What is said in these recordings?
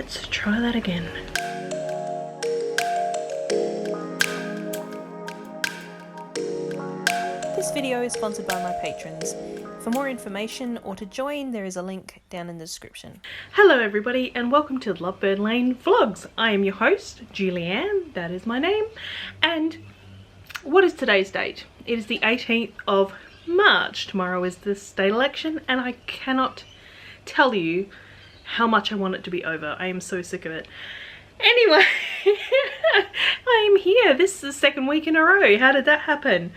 Let's try that again. This video is sponsored by my patrons. For more information or to join, there is a link down in the description. Hello everybody and welcome to Lovebird Lane Vlogs. I am your host, Julianne, that is my name. And what is today's date? It is the 18th of March. Tomorrow is the state election and I cannot tell you how much I want it to be over. I am so sick of it. Anyway, I am here. This is the second week in a row. How did that happen?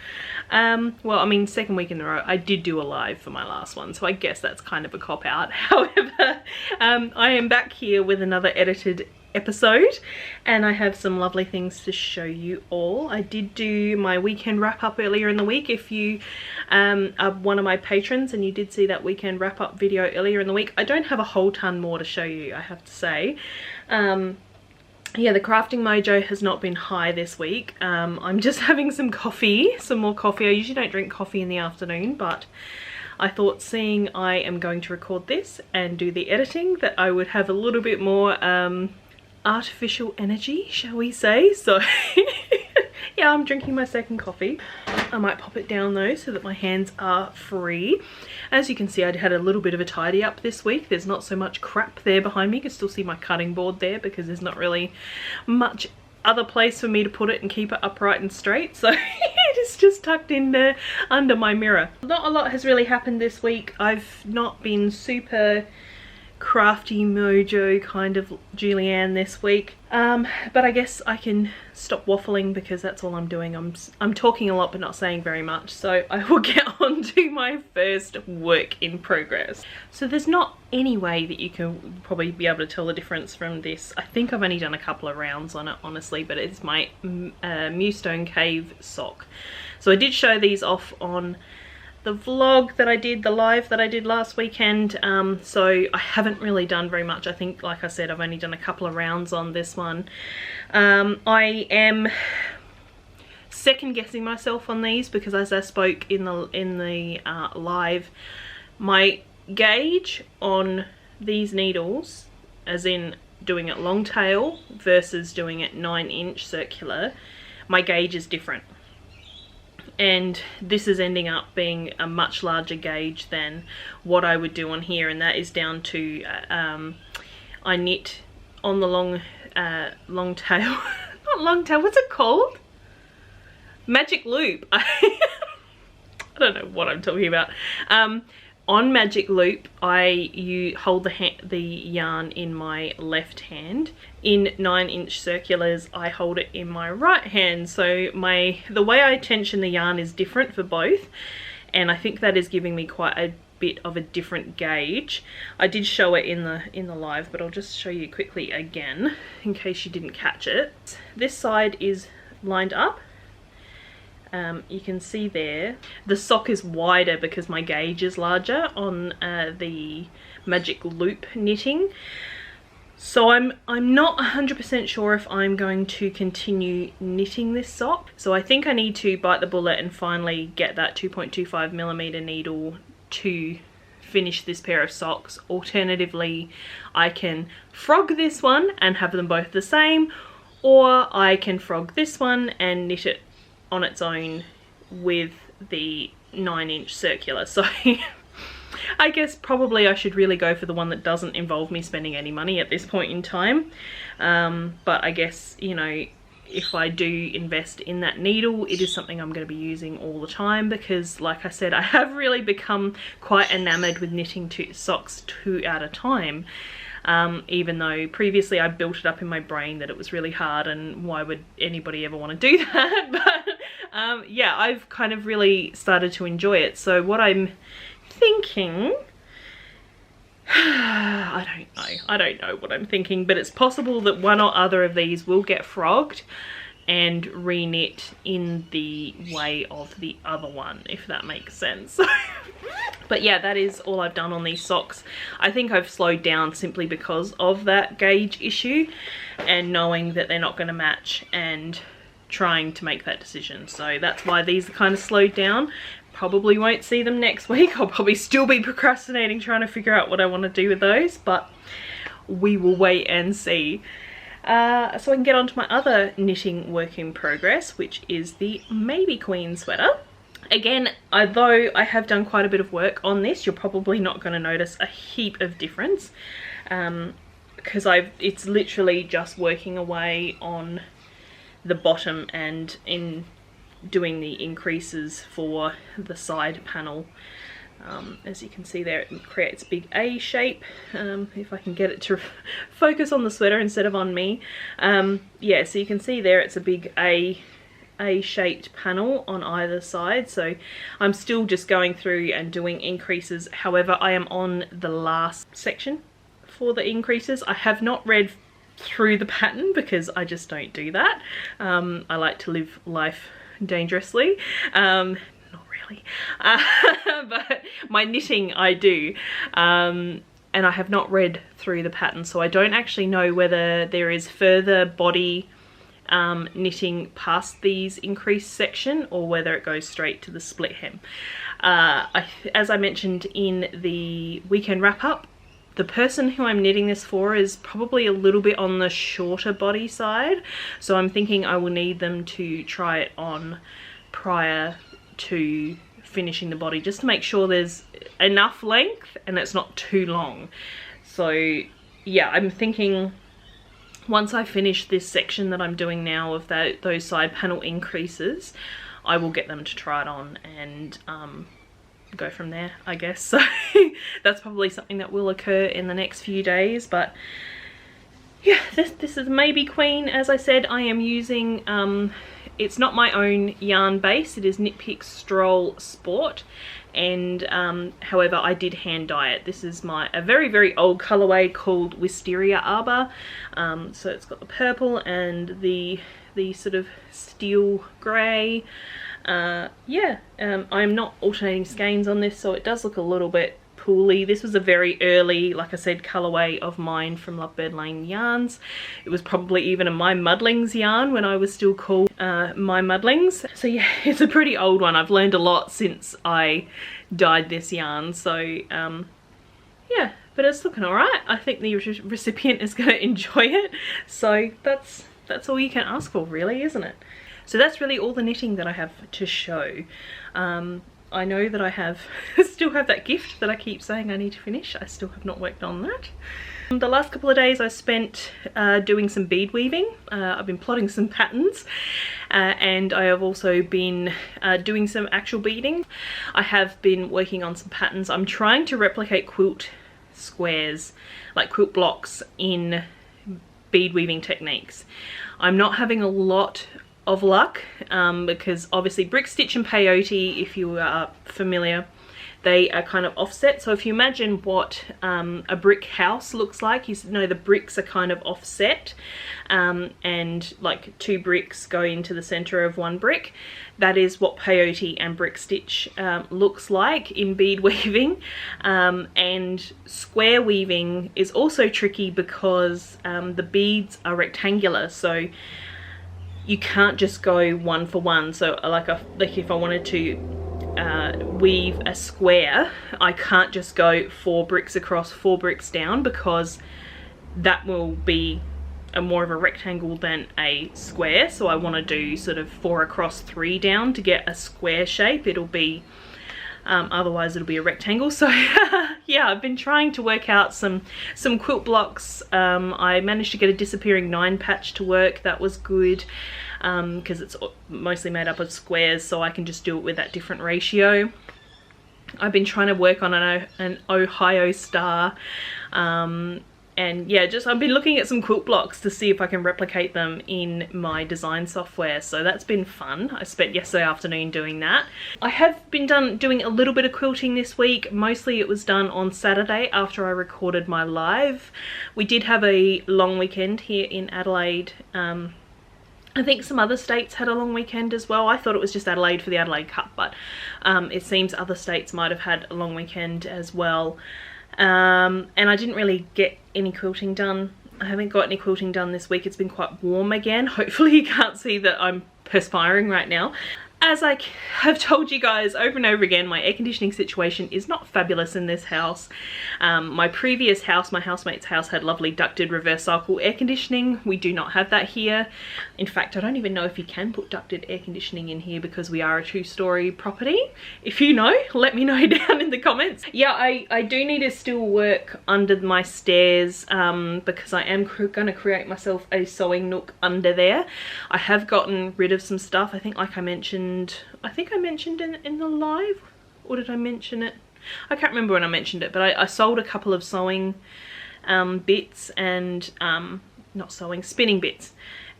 Well, I mean, second week in a row. I did do a live for my last one, so I guess that's kind of a cop-out. However, I am back here with another edited episode, and I have some lovely things to show you all. I did do my weekend wrap-up earlier in the week. If you are one of my patrons and you did see that weekend wrap-up video earlier in the week, I don't have a whole ton more to show you, I have to say. Yeah, the crafting mojo has not been high this week. I'm just having some coffee, some more coffee. I usually don't drink coffee in the afternoon, but I thought seeing I am going to record this and do the editing that I would have a little bit more artificial energy, shall we say. So yeah, I'm drinking my second coffee. I might pop it down though so that my hands are free. As you can see, I had a little bit of a tidy up this week. There's not so much crap there behind me. You can still see my cutting board there because there's not really much other place for me to put it and keep it upright and straight. So it is just tucked in there under my mirror. Not a lot has really happened this week. I've not been super crafty mojo kind of Julianne this week, but I guess I can stop waffling because that's all I'm doing. I'm talking a lot but not saying very much, so I will get on to my first work in progress. So there's not any way that you can probably be able to tell the difference from this. I think I've only done a couple of rounds on it honestly, but it's my Mewstone Cave sock. So I did show these off on the vlog that I did, the live that I did last weekend, so I haven't really done very much. I think, like I said, I've only done a couple of rounds on this one. I am second guessing myself on these because, as I spoke in the live, my gauge on these needles, as in doing it long tail versus doing it 9-inch circular, my gauge is different. And this is ending up being a much larger gauge than what I would do on here, and that is down to I knit on the long tail not long tail, what's it called, magic loop. I don't know what I'm talking about. On magic loop, you hold the yarn in my left hand. In 9-inch circulars, I hold it in my right hand. So the way I tension the yarn is different for both, and I think that is giving me quite a bit of a different gauge. I did show it in the live, but I'll just show you quickly again in case you didn't catch it. This side is lined up. You can see there the sock is wider because my gauge is larger on the magic loop knitting. So I'm not 100% sure if I'm going to continue knitting this sock. So I think I need to bite the bullet and finally get that 2.25mm needle to finish this pair of socks. Alternatively, I can frog this one and have them both the same, or I can frog this one and knit it on its own with the 9-inch circular. So I guess probably I should really go for the one that doesn't involve me spending any money at this point in time. But I guess, you know, if I do invest in that needle, it is something I'm going to be using all the time because, like I said, I have really become quite enamored with knitting socks 2 at a time. Even though previously I built it up in my brain that it was really hard and why would anybody ever want to do that. But yeah, I've kind of really started to enjoy it. So what I'm thinking, I don't know what I'm thinking, but it's possible that one or other of these will get frogged and re-knit in the way of the other one, if that makes sense. But yeah, that is all I've done on these socks. I think I've slowed down simply because of that gauge issue and knowing that they're not going to match and trying to make that decision. So that's why these are kind of slowed down. Probably won't see them next week. I'll probably still be procrastinating trying to figure out what I want to do with those, but we will wait and see. So I can get on to my other knitting work in progress, which is the Maybe Queen sweater. Again, although I have done quite a bit of work on this, you're probably not going to notice a heap of difference, because it's literally just working away on the bottom and in doing the increases for the side panel. As you can see there, it creates a big A shape. If I can get it to focus on the sweater instead of on me. Yeah, so you can see there it's a big A-shaped panel on either side. So I'm still just going through and doing increases. However, I am on the last section for the increases. I have not read through the pattern because I just don't do that. I like to live life dangerously. But my knitting I do, and I have not read through the pattern, so I don't actually know whether there is further body knitting past these increased section or whether it goes straight to the split hem. As I mentioned in the weekend wrap up, the person who I'm knitting this for is probably a little bit on the shorter body side, so I'm thinking I will need them to try it on prior to finishing the body, just to make sure there's enough length and it's not too long. So yeah, I'm thinking once I finish this section that I'm doing now of those side panel increases, I will get them to try it on and go from there, I guess. So that's probably something that will occur in the next few days. But yeah, this is Maybe Queen. As I said, I am using it's not my own yarn base, it is Knit Pick Stroll Sport, and however I did hand dye it. This is a very old colorway called Wisteria Arbor. So it's got the purple and the sort of steel grey. Yeah, I'm not alternating skeins on this, so it does look a little bit pooly. This was a very early, like I said, colorway of mine from Lovebird Lane Yarns. It was probably even a My Muddlings yarn when I was still called My Muddlings. So yeah, it's a pretty old one. I've learned a lot since I dyed this yarn. So yeah, but it's looking alright. I think the recipient is going to enjoy it. So that's all you can ask for, really, isn't it? So that's really all the knitting that I have to show. I know that I still have that gift that I keep saying I need to finish. I still have not worked on that. The last couple of days I spent doing some bead weaving. I've been plotting some patterns, and I have also been doing some actual beading. I have been working on some patterns. I'm trying to replicate quilt squares, like quilt blocks, in bead weaving techniques. I'm not having a lot of luck because obviously brick stitch and peyote, if you are familiar, they are kind of offset. So if you imagine what a brick house looks like, you know the bricks are kind of offset, and like two bricks go into the center of one brick. That is what peyote and brick stitch looks like in bead weaving. And square weaving is also tricky because the beads are rectangular, so you can't just go one for one. So like if I wanted to weave a square, I can't just go 4 bricks across, 4 bricks down, because that will be more of a rectangle than a square. So I want to do sort of 4 across, 3 down to get a square shape. It'll be otherwise it'll be a rectangle. So yeah, I've been trying to work out some quilt blocks. I managed to get a disappearing 9 patch to work. That was good, because it's mostly made up of squares, so I can just do it with that different ratio. I've been trying to work on an Ohio star, and yeah, I've been looking at some quilt blocks to see if I can replicate them in my design software. So that's been fun. I spent yesterday afternoon doing that. I have been doing a little bit of quilting this week. Mostly it was done on Saturday after I recorded my live. We did have a long weekend here in Adelaide. I think some other states had a long weekend as well. I thought it was just Adelaide for the Adelaide Cup, but it seems other states might have had a long weekend as well. And I didn't really get any quilting done. I haven't got any quilting done this week. It's been quite warm again. Hopefully you can't see that I'm perspiring right now. as I have told you guys over and over again, my air conditioning situation is not fabulous in this house. My previous house, my housemate's house, had lovely ducted reverse cycle air conditioning. We do not have that here. In fact, I don't even know if you can put ducted air conditioning in here because we are a 2-story property. If you know, let me know down in the comments. Yeah, I do need to still work under my stairs because I am going to create myself a sewing nook under there. I have gotten rid of some stuff. I think like I mentioned in the live, or did I mention it? I can't remember when I mentioned it, but I sold a couple of sewing bits and spinning bits,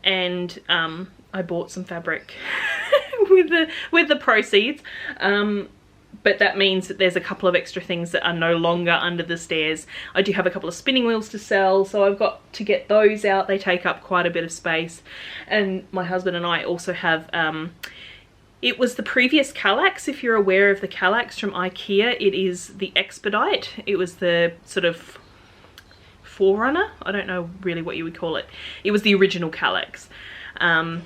and I bought some fabric with the proceeds, but that means that there's a couple of extra things that are no longer under the stairs. I do have a couple of spinning wheels to sell, so I've got to get those out. They take up quite a bit of space, and my husband and I also have it was the previous Kallax. If you're aware of the Kallax from IKEA, it is the Expedite. It was the sort of forerunner. I don't know really what you would call it. It was the original Kallax. And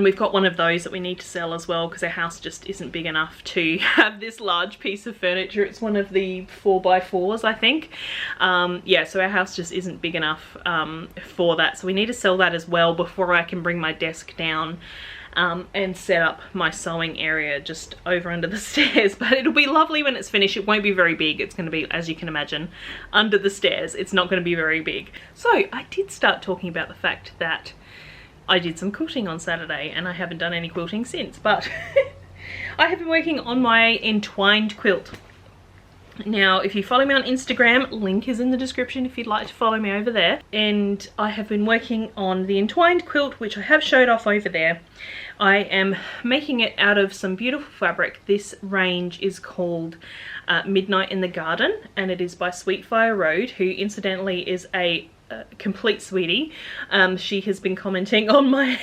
we've got one of those that we need to sell as well because our house just isn't big enough to have this large piece of furniture. It's one of the 4x4s, I think. Yeah, so our house just isn't big enough for that. So we need to sell that as well before I can bring my desk down and set up my sewing area just over under the stairs. But it'll be lovely when it's finished. It won't be very big. It's going to be, as you can imagine, under the stairs. It's not going to be very big. So I did start talking about the fact that I did some quilting on Saturday, and I haven't done any quilting since, but I have been working on my Entwined quilt. Now, if you follow me on Instagram, link is in the description if you'd like to follow me over there. And I have been working on the Entwined quilt, which I have showed off over there. I am making it out of some beautiful fabric. This range is called Midnight in the Garden, and it is by Sweetfire Road, who incidentally is a complete sweetie. She has been commenting on my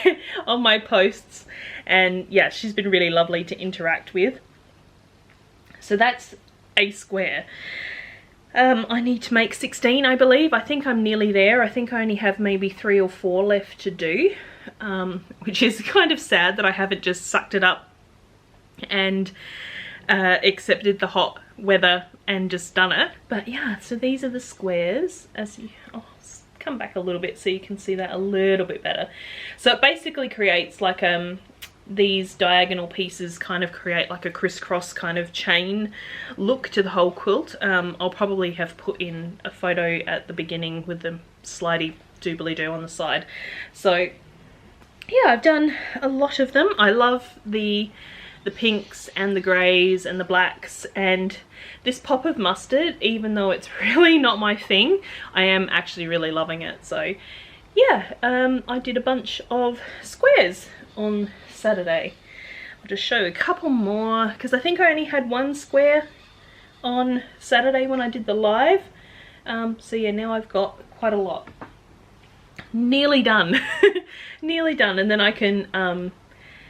on my posts, and yeah, she's been really lovely to interact with. So that's a square. I need to make 16, I believe. I think I'm nearly there. I think I only have maybe 3 or 4 left to do, which is kind of sad that I haven't just sucked it up and accepted the hot weather and just done it. But yeah, so these are the squares. As you come back a little bit so you can see that a little bit better. So it basically creates like these diagonal pieces kind of create like a crisscross kind of chain look to the whole quilt. I'll probably have put in a photo at the beginning with the slidey doobly-doo on the side. So yeah, I've done a lot of them. I love the pinks and the greys and the blacks, and this pop of mustard, even though it's really not my thing, I am actually really loving it. So yeah, I did a bunch of squares on Saturday. I'll just show a couple more because I think I only had 1 square on Saturday when I did the live. So yeah, now I've got quite a lot. Nearly done. Nearly done, and then I can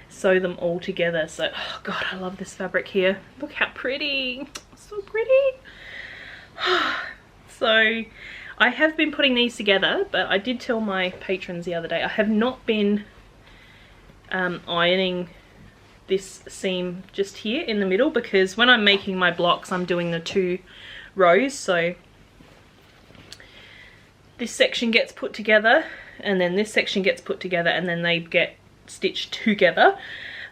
sew them all together. So oh god, I love this fabric here. Look how pretty. So pretty. So I have been putting these together, but I did tell my patrons the other day I have not been ironing this seam just here in the middle, because when I'm making my blocks I'm doing the 2 rows. So this section gets put together and then this section gets put together and then they get stitched together.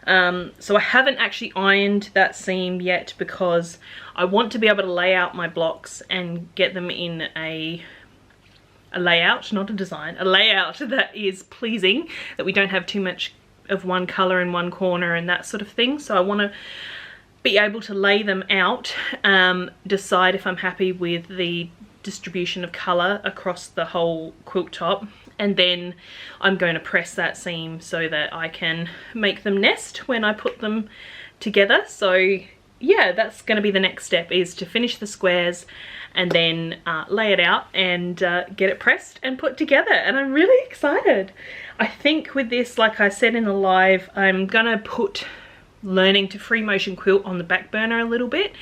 So I haven't actually ironed that seam yet because I want to be able to lay out my blocks and get them in a layout, not a design, a layout that is pleasing, that we don't have too much of one colour in one corner and that sort of thing. So I want to be able to lay them out, decide if I'm happy with the distribution of colour across the whole quilt top, and then I'm going to press that seam so that I can make them nest when I put them together. So yeah, that's going to be the next step, is to finish the squares and then lay it out and get it pressed and put together, and I'm really excited. I think with this, like I said in the live, I'm gonna put learning to free motion quilt on the back burner a little bit.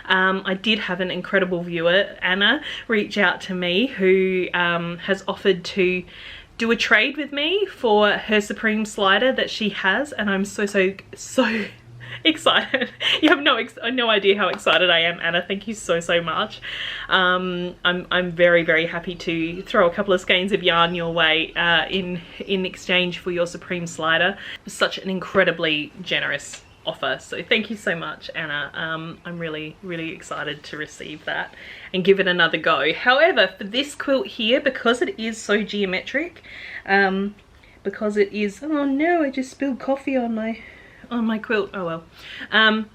I did have an incredible viewer, Anna, reach out to me, who has offered to do a trade with me for her Supreme slider that she has, and I'm so excited. You have no idea how excited I am, Anna. Thank you so much. I'm very happy to throw a couple of skeins of yarn your way in exchange for your Supreme slider. Such an incredibly generous offer, so thank you so much, Anna. I'm really excited to receive that and give it another go. However, for this quilt here, because it is so geometric, because it is, oh no, I just spilled coffee on my quilt, oh well.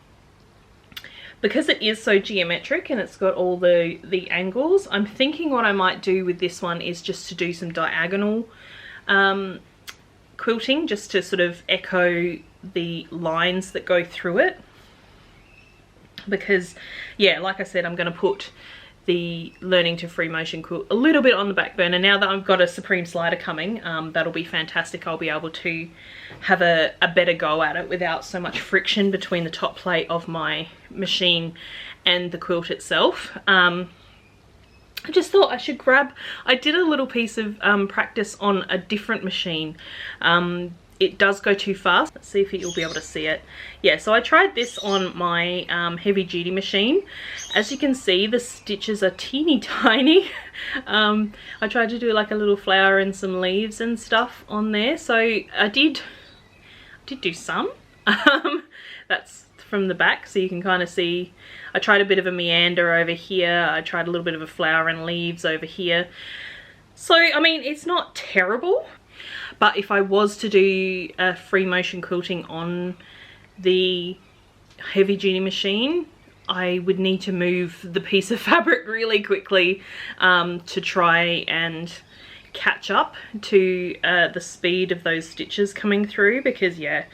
Because it is so geometric and it's got all the angles, I'm thinking what I might do with this one is just to do some diagonal quilting, just to sort of echo the lines that go through it, because yeah, like I said, I'm going to put the learning to free motion quilt a little bit on the back burner. Now that I've got a Supreme slider coming, that'll be fantastic. I'll be able to have a better go at it without so much friction between the top plate of my machine and the quilt itself. I just thought I should I did a little piece of practice on a different machine. It does go too fast. Let's see if you'll be able to see it. Yeah, so I tried this on my heavy duty machine. As you can see, the stitches are teeny tiny. I tried to do like a little flower and some leaves and stuff on there. So I did do some. That's from the back, so you can kind of see. I tried a bit of a meander over here. I tried a little bit of a flower and leaves over here. So, I mean, it's not terrible. But if I was to do a free motion quilting on the heavy duty machine, I would need to move the piece of fabric really quickly to try and catch up to the speed of those stitches coming through, because yeah,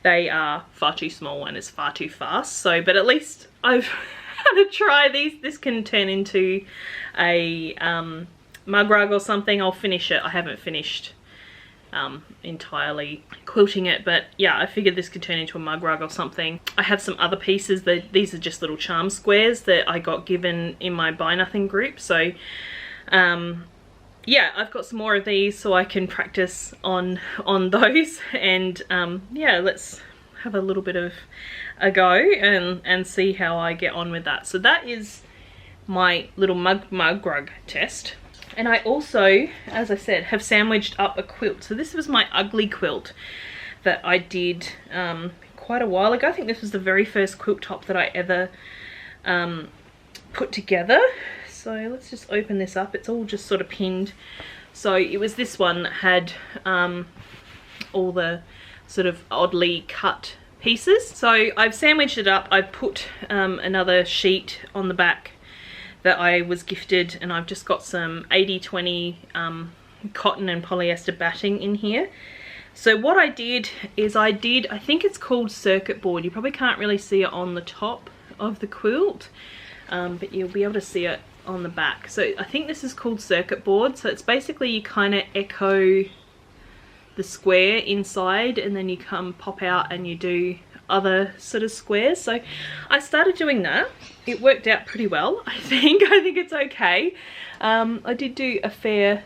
they are far too small and it's far too fast. So, but at least I've had a try. This can turn into a mug rug or something. I'll finish it. I haven't finished entirely quilting it, but yeah, I figured this could turn into a mug rug or something. I have some other pieces that these are just little charm squares that I got given in my Buy Nothing group. So yeah, I've got some more of these so I can practice on those, and yeah, let's have a little bit of a go and see how I get on with that. So that is my little mug rug test. And I also, as I said, have sandwiched up a quilt. So this was my ugly quilt that I did quite a while ago. I think this was the very first quilt top that I ever put together. So let's just open this up. It's all just sort of pinned. So it was this one that had all the sort of oddly cut pieces. So I've sandwiched it up. I've put another sheet on the back that I was gifted, and I've just got some 80/20 cotton and polyester batting in here. So what I did is I think it's called circuit board. You probably can't really see it on the top of the quilt, but you'll be able to see it on the back. So I think this is called circuit board. So it's basically you kind of echo the square inside, and then you pop out and you do other sort of squares. So I started doing that. It worked out pretty well, I think. I think it's okay. I did do a fair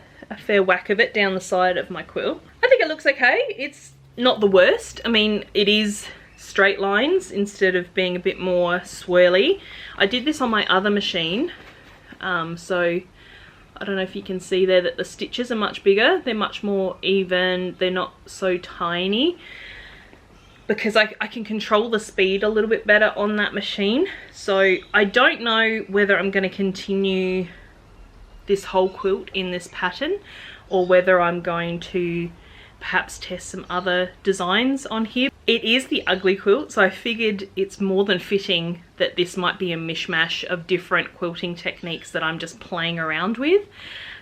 whack of it down the side of my quilt. I think it looks okay. It's not the worst. I mean, it is straight lines instead of being a bit more swirly. I did this on my other machine, so I don't know if you can see there that the stitches are much bigger. They're much more even. They're not so tiny, because I can control the speed a little bit better on that machine. So I don't know whether I'm going to continue this whole quilt in this pattern, or whether I'm going to perhaps test some other designs on here. It is the ugly quilt, so I figured it's more than fitting that this might be a mishmash of different quilting techniques that I'm just playing around with.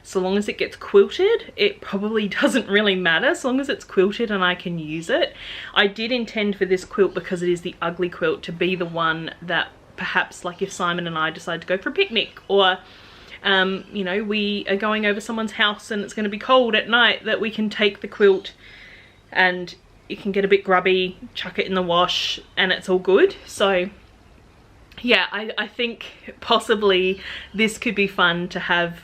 So long as it gets quilted, it probably doesn't really matter, so long as it's quilted and I can use it. I did intend for this quilt, because it is the ugly quilt, to be the one that perhaps, like if Simon and I decide to go for a picnic, or you know, we are going over someone's house and it's going to be cold at night, that we can take the quilt and it can get a bit grubby, chuck it in the wash, and it's all good. So yeah, I think possibly this could be fun to have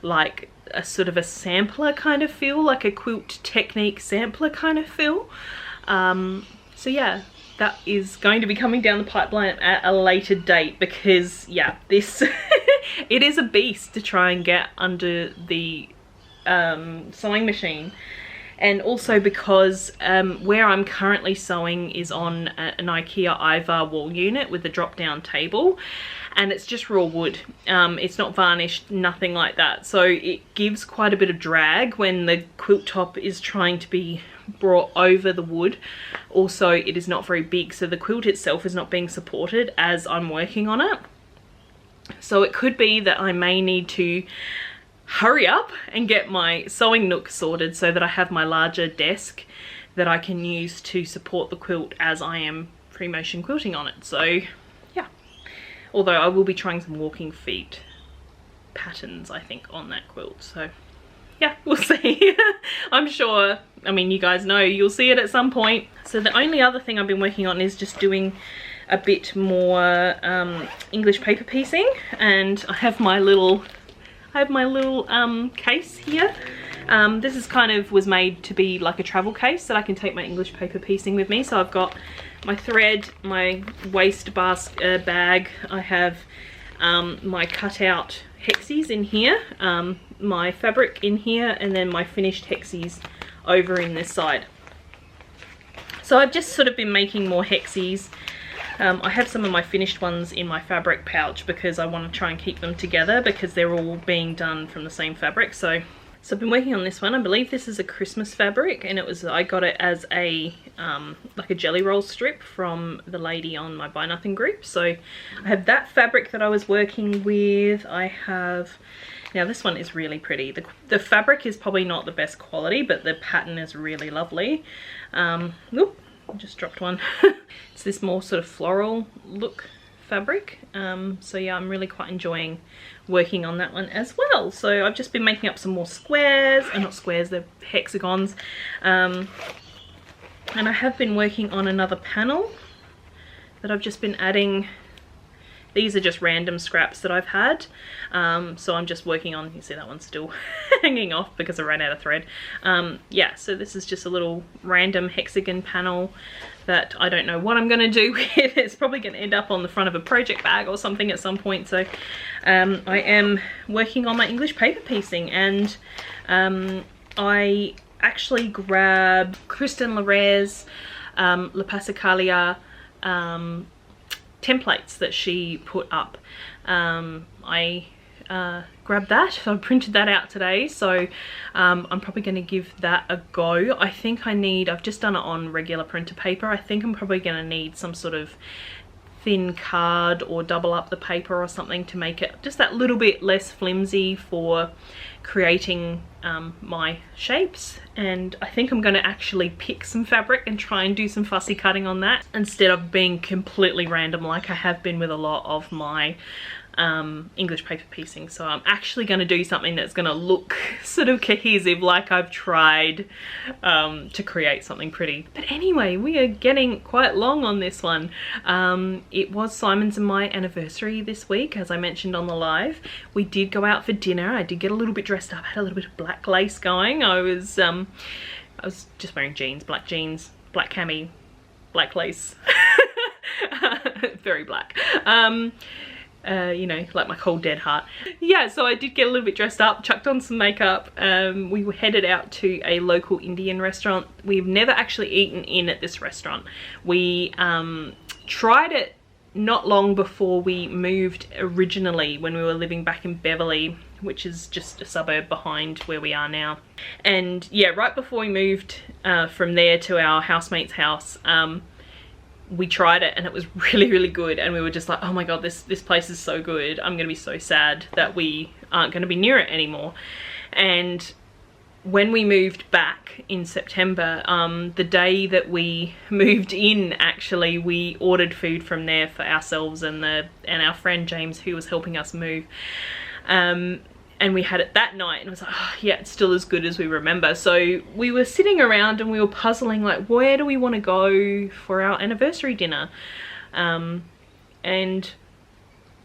like a sort of a sampler kind of feel, like a quilt technique sampler kind of feel. So yeah, that is going to be coming down the pipeline at a later date, because yeah, this it is a beast to try and get under the sewing machine. And also because where I'm currently sewing is on an IKEA Ivar wall unit with a drop down table, and it's just raw wood. It's not varnished, nothing like that, so it gives quite a bit of drag when the quilt top is trying to be brought over the wood. Also, it is not very big, so the quilt itself is not being supported as I'm working on it. So it could be that I may need to hurry up and get my sewing nook sorted so that I have my larger desk that I can use to support the quilt as I am free motion quilting on it. So yeah, although I will be trying some walking feet patterns, I think, on that quilt. So yeah, we'll see. I'm sure, I mean, you guys know, you'll see it at some point. So the only other thing I've been working on is just doing a bit more English paper piecing, and I have my little case here. This is was made to be like a travel case that I can take my English paper piecing with me. So I've got my thread, my waste bag, I have my cutout hexies in here, my fabric in here, and then my finished hexies over in this side. So I've just sort of been making more hexies. I have some of my finished ones in my fabric pouch because I want to try and keep them together because they're all being done from the same fabric. So I've been working on this one. I believe this is a Christmas fabric, and I got it as a like a jelly roll strip from the lady on my Buy Nothing group. So I have that fabric that I was working with. I have, now this one is really pretty. The fabric is probably not the best quality, but the pattern is really lovely. Oop, I just dropped one. It's this more sort of floral look fabric. So yeah, I'm really quite enjoying working on that one as well. So I've just been making up some more squares, not squares, they're hexagons. And I have been working on another panel that I've just been adding. These are just random scraps that I've had. So I'm just working on, you see that one's still hanging off because I ran out of thread. Yeah, so this is just a little random hexagon panel that I don't know what I'm going to do with. It's probably going to end up on the front of a project bag or something at some point. So I am working on my English paper piecing, and I actually grabbed Kristen Larare's La Passacaglia templates that she put up. I grabbed that, so I printed that out today. So I'm probably going to give that a go. I think I've just done it on regular printer paper. I think I'm probably going to need some sort of thin card or double up the paper or something to make it just that little bit less flimsy for creating my shapes. And I think I'm going to actually pick some fabric and try and do some fussy cutting on that instead of being completely random like I have been with a lot of my English paper piecing. So I'm actually going to do something that's going to look sort of cohesive, like I've tried to create something pretty. But anyway, we are getting quite long on this one. It was Simon's and my anniversary this week, as I mentioned on the live. We did go out for dinner. I did get a little bit dressed up. I had a little bit of black lace going. I was just wearing jeans, black cami, black lace. Very black. You know, like my cold dead heart. Yeah, so I did get a little bit dressed up, chucked on some makeup. We were headed out to a local Indian restaurant. We've never actually eaten in at this restaurant. We tried it not long before we moved originally, when we were living back in Beverley, which is just a suburb behind where we are now. And yeah, right before we moved from there to our housemate's house, we tried it and it was really, really good, and we were just like, oh my god, this place is so good. I'm gonna be so sad that we aren't gonna be near it anymore. And when we moved back in September, the day that we moved in, actually, we ordered food from there for ourselves and our friend James, who was helping us move. And we had it that night, and it was like, oh, yeah, it's still as good as we remember. So we were sitting around and we were puzzling, like, where do we want to go for our anniversary dinner? And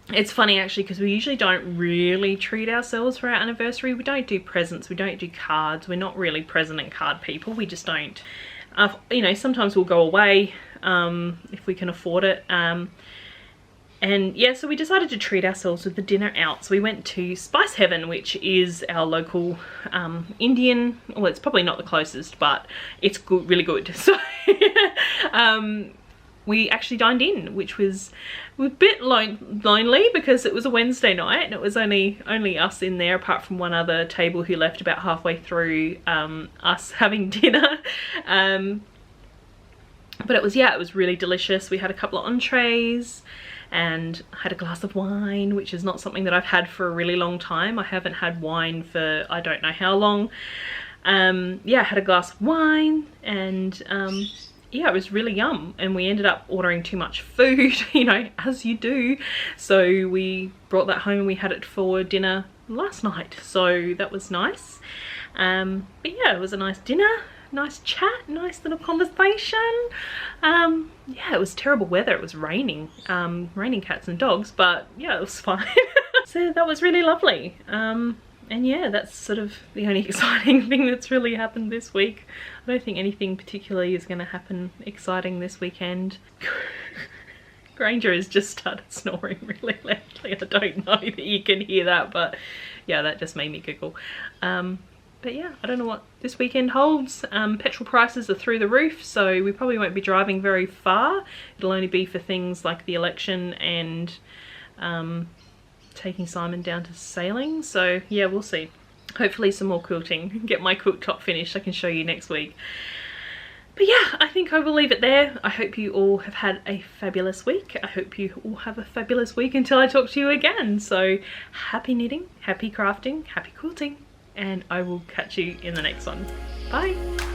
it's funny actually, because we usually don't really treat ourselves for our anniversary. We don't do presents, we don't do cards, we're not really present and card people. We just don't. You know, sometimes we'll go away if we can afford it. And yeah, so we decided to treat ourselves with the dinner out. So we went to Spice Heaven, which is our local Indian, well, it's probably not the closest, but it's good, really good. So we actually dined in, which was a bit lonely because it was a Wednesday night and it was only us in there, apart from one other table who left about halfway through us having dinner. But it was, yeah, it was really delicious. We had a couple of entrees and had a glass of wine, which is not something that I've had for a really long time. I haven't had wine for I don't know how long. Yeah, I had a glass of wine and yeah, it was really yum. And we ended up ordering too much food, you know, as you do. So we brought that home and we had it for dinner last night. So that was nice. But yeah, it was a nice dinner. Nice chat, nice little conversation. Yeah, it was terrible weather. It was raining, raining cats and dogs, but yeah, it was fine. So that was really lovely. And yeah, that's sort of the only exciting thing that's really happened this week. I don't think anything particularly is going to happen exciting this weekend. Granger has just started snoring really loudly. I don't know that you can hear that, but yeah, that just made me giggle. But yeah, I don't know what this weekend holds. Petrol prices are through the roof, so we probably won't be driving very far. It'll only be for things like the election and taking Simon down to sailing. So yeah, we'll see. Hopefully some more quilting. Get my quilt top finished. I can show you next week. But yeah, I think I will leave it there. I hope you all have had a fabulous week. I hope you all have a fabulous week until I talk to you again. So happy knitting, happy crafting, happy quilting. And I will catch you in the next one. Bye!